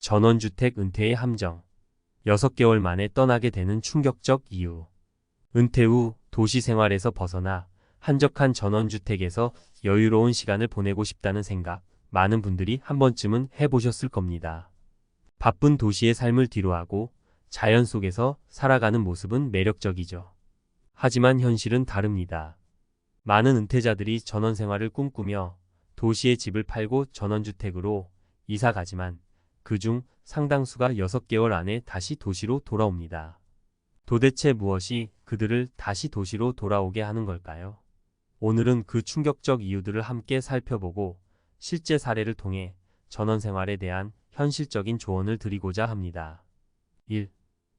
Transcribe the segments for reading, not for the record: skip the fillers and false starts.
전원주택 은퇴의 함정. 6개월 만에 떠나게 되는 충격적 이유. 은퇴 후 도시 생활에서 벗어나 한적한 전원주택에서 여유로운 시간을 보내고 싶다는 생각, 많은 분들이 한 번쯤은 해보셨을 겁니다. 바쁜 도시의 삶을 뒤로하고 자연 속에서 살아가는 모습은 매력적이죠. 하지만 현실은 다릅니다. 많은 은퇴자들이 전원 생활을 꿈꾸며 도시의 집을 팔고 전원주택으로 이사 가지만 그중 상당수가 6개월 안에 다시 도시로 돌아옵니다. 도대체 무엇이 그들을 다시 도시로 돌아오게 하는 걸까요? 오늘은 그 충격적 이유들을 함께 살펴보고 실제 사례를 통해 전원 생활에 대한 현실적인 조언을 드리고자 합니다. 1.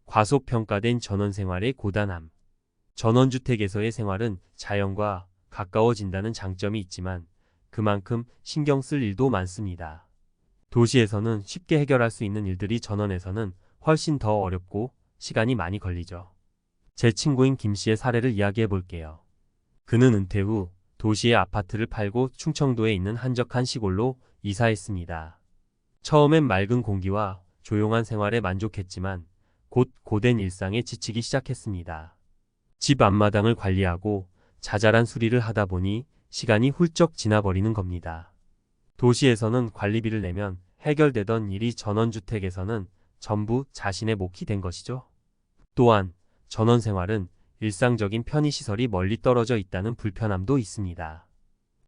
과소평가된 전원 생활의 고단함. 전원주택에서의 생활은 자연과 가까워진다는 장점이 있지만 그만큼 신경 쓸 일도 많습니다. 도시에서는 쉽게 해결할 수 있는 일들이 전원에서는 훨씬 더 어렵고 시간이 많이 걸리죠. 제 친구인 김 씨의 사례를 이야기해 볼게요. 그는 은퇴 후 도시의 아파트를 팔고 충청도에 있는 한적한 시골로 이사했습니다. 처음엔 맑은 공기와 조용한 생활에 만족했지만 곧 고된 일상에 지치기 시작했습니다. 집 앞마당을 관리하고 자잘한 수리를 하다 보니 시간이 훌쩍 지나버리는 겁니다. 도시에서는 관리비를 내면 해결되던 일이 전원주택에서는 전부 자신의 몫이 된 것이죠. 또한 전원 생활은 일상적인 편의시설이 멀리 떨어져 있다는 불편함도 있습니다.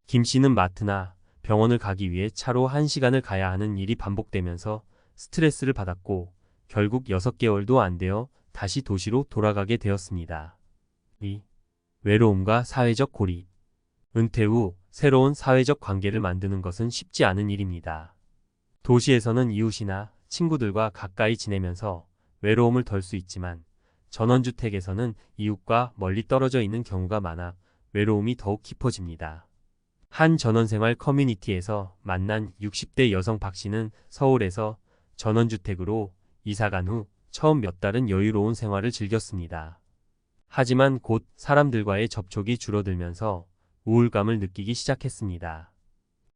김 씨는 마트나 병원을 가기 위해 차로 1시간을 가야 하는 일이 반복되면서 스트레스를 받았고 결국 6개월도 안 되어 다시 도시로 돌아가게 되었습니다. 2. 외로움과 사회적 고립. 은퇴 후 새로운 사회적 관계를 만드는 것은 쉽지 않은 일입니다. 도시에서는 이웃이나 친구들과 가까이 지내면서 외로움을 덜 수 있지만 전원주택에서는 이웃과 멀리 떨어져 있는 경우가 많아 외로움이 더욱 깊어집니다. 한 전원생활 커뮤니티에서 만난 60대 여성 박 씨는 서울에서 전원주택으로 이사간 후 처음 몇 달은 여유로운 생활을 즐겼습니다. 하지만 곧 사람들과의 접촉이 줄어들면서 우울감을 느끼기 시작했습니다.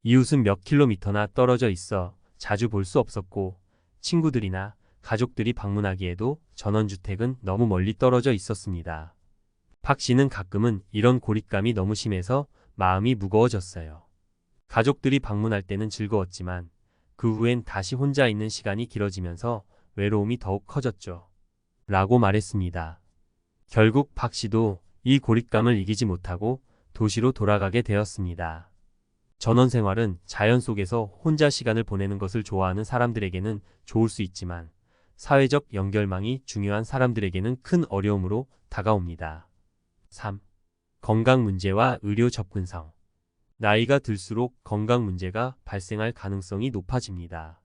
이웃은 몇 킬로미터나 떨어져 있어 자주 볼 수 없었고 친구들이나 가족들이 방문하기에도 전원주택은 너무 멀리 떨어져 있었습니다. 박 씨는 가끔은 이런 고립감이 너무 심해서 마음이 무거워졌어요. 가족들이 방문할 때는 즐거웠지만 그 후엔 다시 혼자 있는 시간이 길어지면서 외로움이 더욱 커졌죠. 라고 말했습니다. 결국 박 씨도 이 고립감을 이기지 못하고 도시로 돌아가게 되었습니다. 전원 생활은 자연 속에서 혼자 시간을 보내는 것을 좋아하는 사람들에게는 좋을 수 있지만 사회적 연결망이 중요한 사람들에게는 큰 어려움으로 다가옵니다. 3. 건강 문제와 의료 접근성. 나이가 들수록 건강 문제가 발생할 가능성이 높아집니다.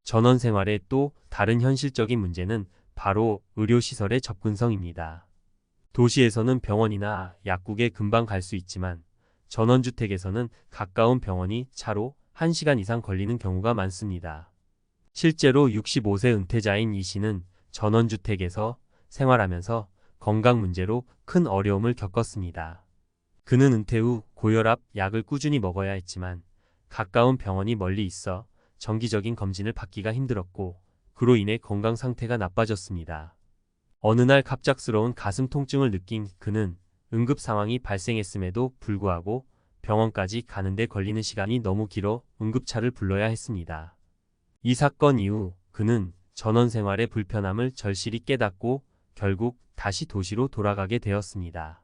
전원 생활의 또 다른 현실적인 문제는 바로 의료시설의 접근성입니다. 도시에서는 병원이나 약국에 금방 갈 수 있지만 전원주택에서는 가까운 병원이 차로 1시간 이상 걸리는 경우가 많습니다. 실제로 65세 은퇴자인 이 씨는 전원주택에서 생활하면서 건강 문제로 큰 어려움을 겪었습니다. 그는 은퇴 후 고혈압 약을 꾸준히 먹어야 했지만 가까운 병원이 멀리 있어 정기적인 검진을 받기가 힘들었고 그로 인해 건강 상태가 나빠졌습니다. 어느 날 갑작스러운 가슴 통증을 느낀 그는 응급 상황이 발생했음에도 불구하고 병원까지 가는데 걸리는 시간이 너무 길어 응급차를 불러야 했습니다. 이 사건 이후 그는 전원 생활의 불편함을 절실히 깨닫고 결국 다시 도시로 돌아가게 되었습니다.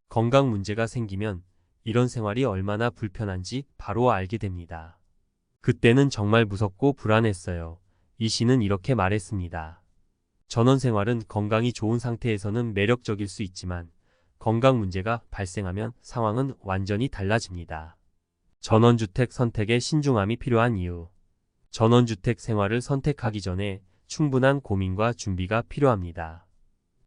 건강 문제가 생기면 이런 생활이 얼마나 불편한지 바로 알게 됩니다. 그때는 정말 무섭고 불안했어요. 이 씨는 이렇게 말했습니다. 전원 생활은 건강이 좋은 상태에서는 매력적일 수 있지만 건강 문제가 발생하면 상황은 완전히 달라집니다. 전원주택 선택에 신중함이 필요한 이유. 전원주택 생활을 선택하기 전에 충분한 고민과 준비가 필요합니다.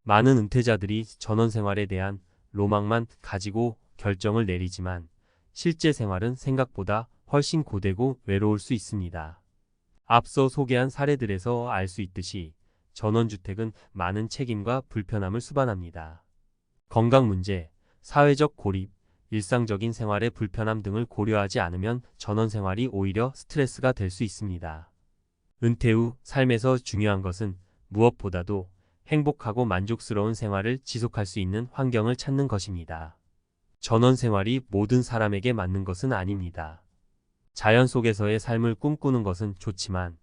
많은 은퇴자들이 전원 생활에 대한 로망만 가지고 결정을 내리지만 실제 생활은 생각보다 훨씬 고되고 외로울 수 있습니다. 앞서 소개한 사례들에서 알 수 있듯이 전원주택은 많은 책임과 불편함을 수반합니다. 건강 문제, 사회적 고립, 일상적인 생활의 불편함 등을 고려하지 않으면 전원 생활이 오히려 스트레스가 될 수 있습니다. 은퇴 후 삶에서 중요한 것은 무엇보다도 행복하고 만족스러운 생활을 지속할 수 있는 환경을 찾는 것입니다. 전원 생활이 모든 사람에게 맞는 것은 아닙니다. 자연 속에서의 삶을 꿈꾸는 것은 좋지만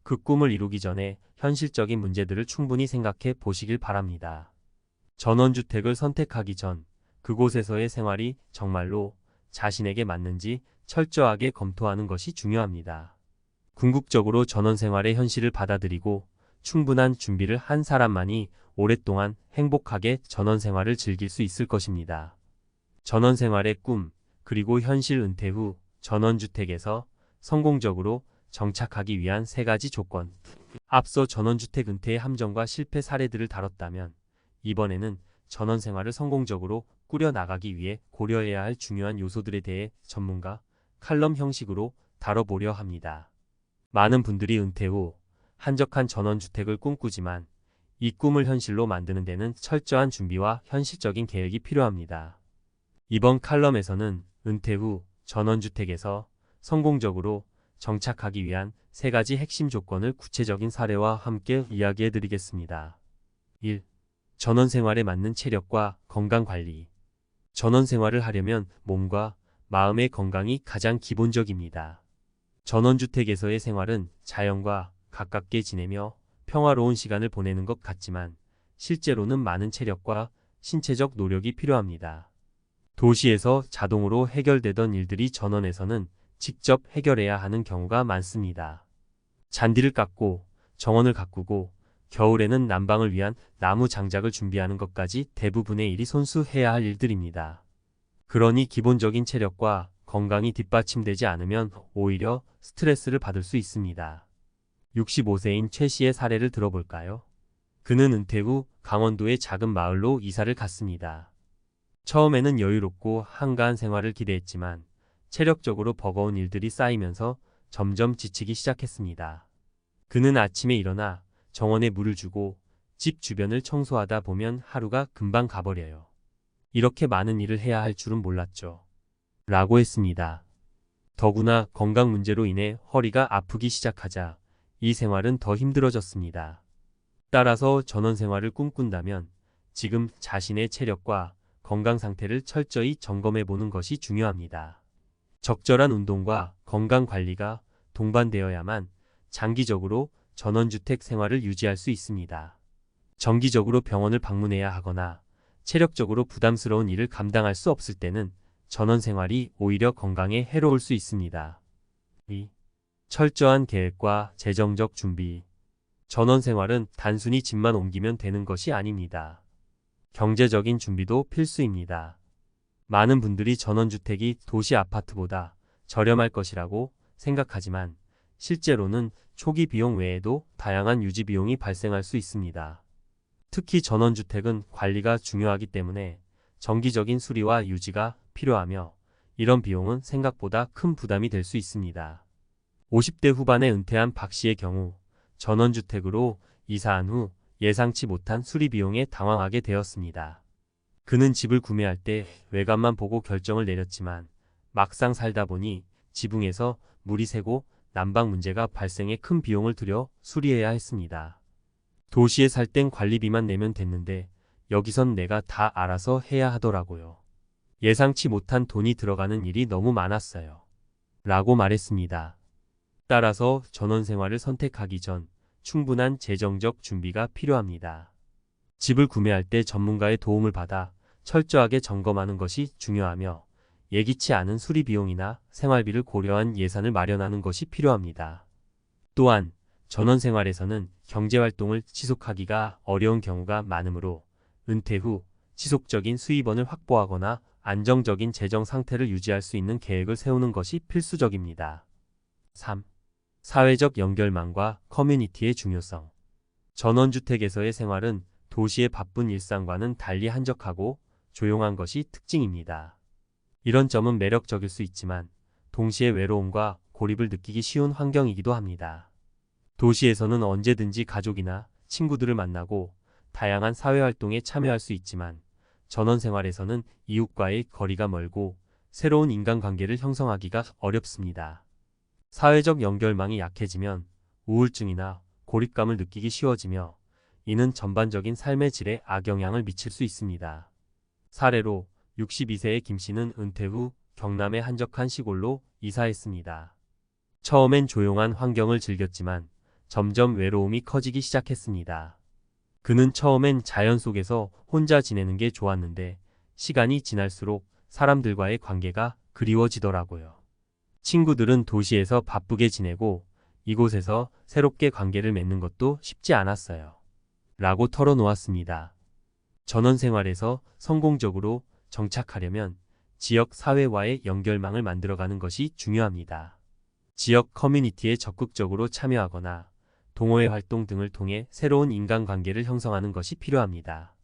그 꿈을 이루기 전에 현실적인 문제들을 충분히 생각해 보시길 바랍니다. 전원주택을 선택하기 전 그곳에서의 생활이 정말로 자신에게 맞는지 철저하게 검토하는 것이 중요합니다. 궁극적으로 전원생활의 현실을 받아들이고 충분한 준비를 한 사람만이 오랫동안 행복하게 전원생활을 즐길 수 있을 것입니다. 전원생활의 꿈, 그리고 현실 은퇴 후 전원주택에서 성공적으로 정착하기 위한 3가지 조건. 앞서 전원주택 은퇴의 함정과 실패 사례들을 다뤘다면 이번에는 전원생활을 성공적으로 꾸려나가기 위해 고려해야 할 중요한 요소들에 대해 전문가 칼럼 형식으로 다뤄보려 합니다. 많은 분들이 은퇴 후 한적한 전원주택을 꿈꾸지만 이 꿈을 현실로 만드는 데는 철저한 준비와 현실적인 계획이 필요합니다. 이번 칼럼에서는 은퇴 후 전원주택에서 성공적으로 정착하기 위한 3가지 핵심 조건을 구체적인 사례와 함께 이야기해 드리겠습니다. 1. 전원생활에 맞는 체력과 건강관리. 전원생활을 하려면 몸과 마음의 건강이 가장 기본적입니다. 전원주택에서의 생활은 자연과 가깝게 지내며 평화로운 시간을 보내는 것 같지만 실제로는 많은 체력과 신체적 노력이 필요합니다. 도시에서 자동으로 해결되던 일들이 전원에서는 직접 해결해야 하는 경우가 많습니다. 잔디를 깎고 정원을 가꾸고 겨울에는 난방을 위한 나무 장작을 준비하는 것까지 대부분의 일이 손수해야 할 일들입니다. 그러니 기본적인 체력과 건강이 뒷받침되지 않으면 오히려 스트레스를 받을 수 있습니다. 65세인 최 씨의 사례를 들어볼까요? 그는 은퇴 후 강원도의 작은 마을로 이사를 갔습니다. 처음에는 여유롭고 한가한 생활을 기대했지만 체력적으로 버거운 일들이 쌓이면서 점점 지치기 시작했습니다. 그는 아침에 일어나 정원에 물을 주고 집 주변을 청소하다 보면 하루가 금방 가버려요. 이렇게 많은 일을 해야 할 줄은 몰랐죠. 라고 했습니다. 더구나 건강 문제로 인해 허리가 아프기 시작하자 이 생활은 더 힘들어졌습니다. 따라서 전원 생활을 꿈꾼다면 지금 자신의 체력과 건강 상태를 철저히 점검해 보는 것이 중요합니다. 적절한 운동과 건강 관리가 동반되어야만 장기적으로 전원주택 생활을 유지할 수 있습니다. 정기적으로 병원을 방문해야 하거나 체력적으로 부담스러운 일을 감당할 수 없을 때는 전원생활이 오히려 건강에 해로울 수 있습니다. 2. 철저한 계획과 재정적 준비. 전원생활은 단순히 집만 옮기면 되는 것이 아닙니다. 경제적인 준비도 필수입니다. 많은 분들이 전원주택이 도시 아파트보다 저렴할 것이라고 생각하지만 실제로는 초기 비용 외에도 다양한 유지 비용이 발생할 수 있습니다. 특히 전원주택은 관리가 중요하기 때문에 정기적인 수리와 유지가 필요하며 이런 비용은 생각보다 큰 부담이 될 수 있습니다. 50대 후반에 은퇴한 박 씨의 경우 전원주택으로 이사한 후 예상치 못한 수리 비용에 당황하게 되었습니다. 그는 집을 구매할 때 외관만 보고 결정을 내렸지만 막상 살다 보니 지붕에서 물이 새고 난방 문제가 발생해 큰 비용을 들여 수리해야 했습니다. 도시에 살 땐 관리비만 내면 됐는데 여기선 내가 다 알아서 해야 하더라고요. 예상치 못한 돈이 들어가는 일이 너무 많았어요. 라고 말했습니다. 따라서 전원생활을 선택하기 전 충분한 재정적 준비가 필요합니다. 집을 구매할 때 전문가의 도움을 받아 철저하게 점검하는 것이 중요하며 예기치 않은 수리 비용이나 생활비를 고려한 예산을 마련하는 것이 필요합니다. 또한 전원생활에서는 경제활동을 지속하기가 어려운 경우가 많으므로 은퇴 후 지속적인 수입원을 확보하거나 안정적인 재정 상태를 유지할 수 있는 계획을 세우는 것이 필수적입니다. 3. 사회적 연결망과 커뮤니티의 중요성. 전원주택에서의 생활은 도시의 바쁜 일상과는 달리 한적하고 조용한 것이 특징입니다. 이런 점은 매력적일 수 있지만 동시에 외로움과 고립을 느끼기 쉬운 환경이기도 합니다. 도시에서는 언제든지 가족이나 친구들을 만나고 다양한 사회활동에 참여할 수 있지만 전원생활에서는 이웃과의 거리가 멀고 새로운 인간관계를 형성하기가 어렵습니다. 사회적 연결망이 약해지면 우울증이나 고립감을 느끼기 쉬워지며 이는 전반적인 삶의 질에 악영향을 미칠 수 있습니다. 사례로 62세의 김 씨는 은퇴 후 경남의 한적한 시골로 이사했습니다. 처음엔 조용한 환경을 즐겼지만 점점 외로움이 커지기 시작했습니다. 그는 처음엔 자연 속에서 혼자 지내는 게 좋았는데 시간이 지날수록 사람들과의 관계가 그리워지더라고요. 친구들은 도시에서 바쁘게 지내고 이곳에서 새롭게 관계를 맺는 것도 쉽지 않았어요. 라고 털어놓았습니다. 전원 생활에서 성공적으로 정착하려면 지역 사회와의 연결망을 만들어가는 것이 중요합니다. 지역 커뮤니티에 적극적으로 참여하거나 동호회 활동 등을 통해 새로운 인간관계를 형성하는 것이 필요합니다.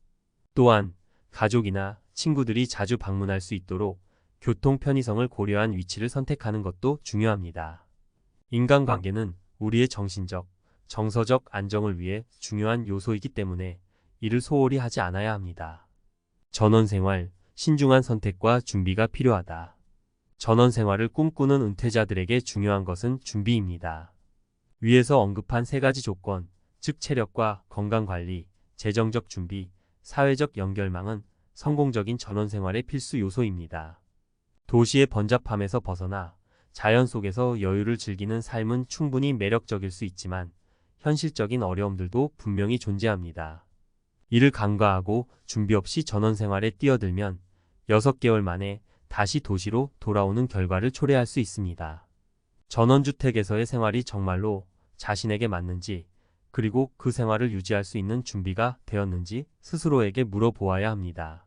또한 가족이나 친구들이 자주 방문할 수 있도록 교통 편의성을 고려한 위치를 선택하는 것도 중요합니다. 인간관계는 우리의 정신적, 정서적 안정을 위해 중요한 요소이기 때문에 이를 소홀히 하지 않아야 합니다. 전원생활, 신중한 선택과 준비가 필요하다. 전원생활을 꿈꾸는 은퇴자들에게 중요한 것은 준비입니다. 위에서 언급한 세 가지 조건, 즉 체력과 건강관리, 재정적 준비, 사회적 연결망은 성공적인 전원생활의 필수 요소입니다. 도시의 번잡함에서 벗어나 자연 속에서 여유를 즐기는 삶은 충분히 매력적일 수 있지만 현실적인 어려움들도 분명히 존재합니다. 이를 간과하고 준비 없이 전원생활에 뛰어들면 6개월 만에 다시 도시로 돌아오는 결과를 초래할 수 있습니다. 전원주택에서의 생활이 정말로 자신에게 맞는지, 그리고 그 생활을 유지할 수 있는 준비가 되었는지 스스로에게 물어보아야 합니다.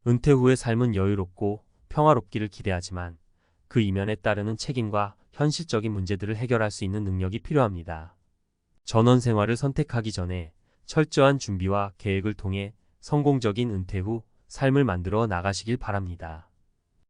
은퇴 후의 삶은 여유롭고 평화롭기를 기대하지만 그 이면에 따르는 책임과 현실적인 문제들을 해결할 수 있는 능력이 필요합니다. 전원 생활을 선택하기 전에 철저한 준비와 계획을 통해 성공적인 은퇴 후 삶을 만들어 나가시길 바랍니다.